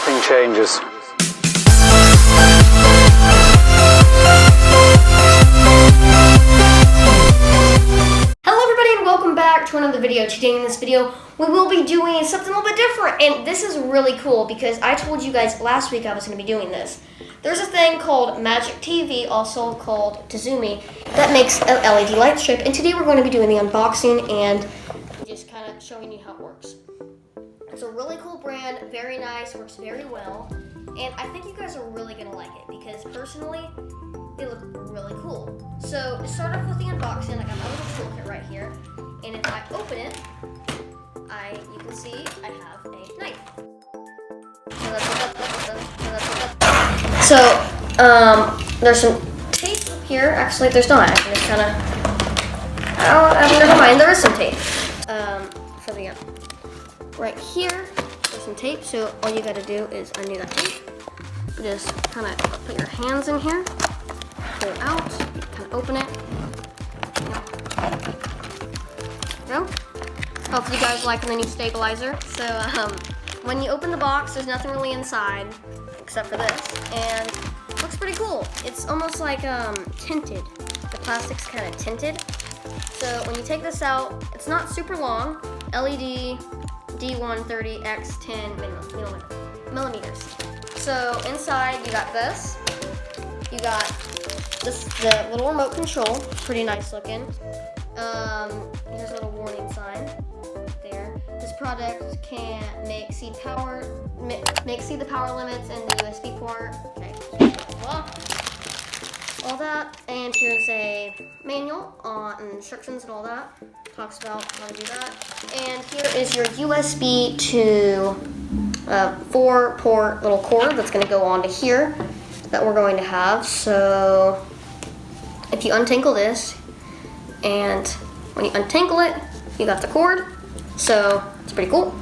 everything changes. Hello everybody and welcome back to another video. Today in this video we will be doing something a little bit different, and this is really cool because I told you guys last week I was going to be doing this. There's a thing called Magic TV, also called Tizumi, that makes an LED light strip, and today we're going to be doing the unboxing and just kind of showing you how it works. It's a really cool brand, very nice, works very well, and I think you guys are really going to like it because personally they look really cool. So to start off with the unboxing, I got my little toolkit right here, and if I open it, you can see I have a knife. So there's some tape here. Actually, there's not. I can just kind of. Oh, never mind. There is some tape. So the right here, there's some tape. So all you got to do is undo that tape. Just kind of put your hands in here, pull it out, kind of open it. There you go. Hopefully you guys like the new stabilizer. So when you open the box, there's nothing really inside except for this, and it looks pretty cool. It's almost like tinted. The plastic's kind of tinted. So when you take this out, it's not super long. LED D130x10 millimeters. So inside you got this. You got the little remote control, pretty nice looking. Here's a little warning sign there. This product can exceed the power limits in the USB port. Okay, all that. And here's a manual on instructions and all that. Talks about how to do that. And here is your USB to 4-port little cord that's going to go onto here that we're going to have. So if you untangle this, and when you untangle it, you got the cord. So it's pretty cool.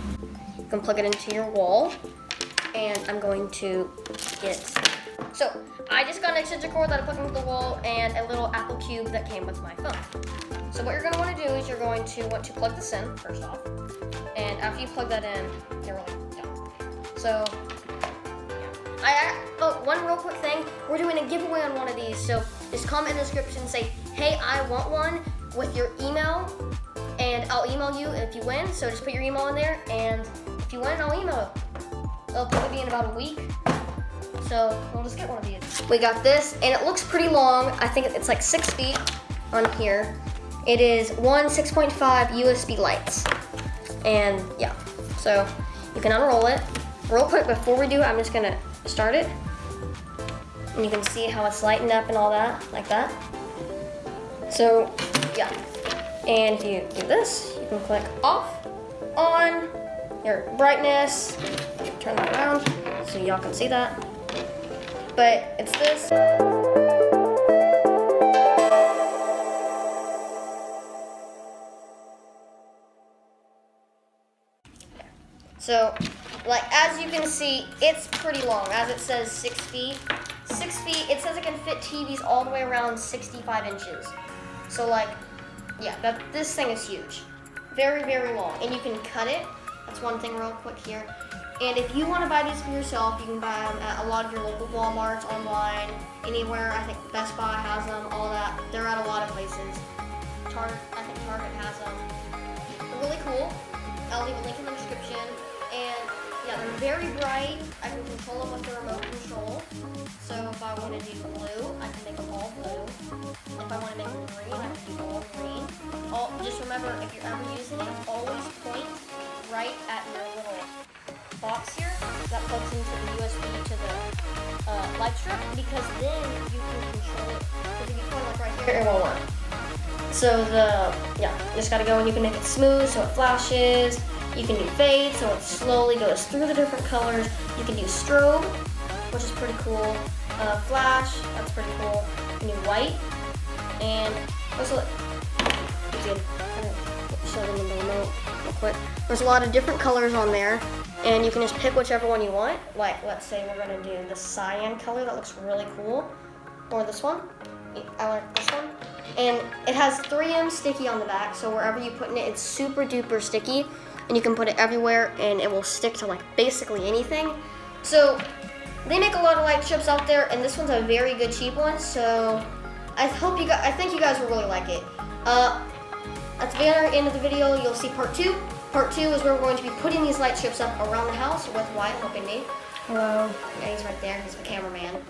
You can plug it into your wall, and I'm going to so I just got an extension cord that I plugged into the wall and a little Apple Cube that came with my phone. So what you're going to want to do is you're going to want to plug this in first off, and after you plug that in, you're really done. So one real quick thing, we're doing a giveaway on one of these, so just comment in the description and say, hey, I want one, with your email, and I'll email you if you win. So just put your email in there, and if you win, I'll email it. It'll probably be in about a week, so we'll just get one of these. We got this, and it looks pretty long. I think it's like 6 feet on here. It is 6.5 USB lights, and yeah, so you can unroll it. Real quick, before we do it, I'm just gonna start it, and you can see how it's lighting up and all that, like that. So yeah, and if you do this, you can click off, on, your brightness, turn that around so y'all can see that, but it's this. So, like, as you can see, it's pretty long. As it says 6 feet. 6 feet, it says it can fit TVs all the way around 65 inches. So, like, yeah, this thing is huge. Very, very long. And you can cut it. That's one thing real quick here. And if you want to buy these for yourself, you can buy them at a lot of your local Walmarts, online, anywhere. I think Best Buy has them, all that. They're at a lot of places. I think Target has them. They're really cool. I'll leave a link in the description. And yeah, they're very bright. I can control them with the remote control. So if I want to do blue, I can make them all blue. If I want to make them green, I can do all green. Just remember, if you're ever using it, always point right at your little box here that plugs into the USB to the light strip, because then you can control it. Because if you point like right here, it won't work. So you just gotta go and you can make it smooth so it flashes. You can do fade, so it slowly goes through the different colors. You can do strobe, which is pretty cool. Flash, that's pretty cool. You can do white, and also you can kind of show them in the remote real quick. There's a lot of different colors on there, and you can just pick whichever one you want. Like, let's say we're gonna do the cyan color, that looks really cool, or this one. I like this one. And it has 3M sticky on the back, so wherever you put it, it's super duper sticky, and you can put it everywhere and it will stick to like basically anything. So they make a lot of light strips out there, and this one's a very good cheap one. So I think you guys will really like it. At the very end of the video, you'll see part 2. Part 2 is where we're going to be putting these light strips up around the house with Wyatt helping me. Hello. Yeah, he's right there. He's the cameraman.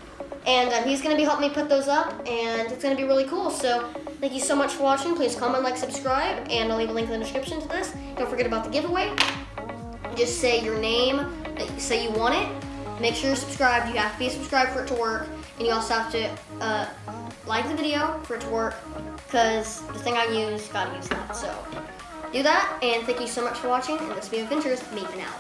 And he's going to be helping me put those up, and it's going to be really cool. So thank you so much for watching. Please comment, like, subscribe, and I'll leave a link in the description to this. Don't forget about the giveaway. Just say your name, say you want it. Make sure you're subscribed. You have to be subscribed for it to work. And you also have to like the video for it to work, because the thing I use, gotta use that. So do that, and thank you so much for watching. And this has been Adventures. Me for now.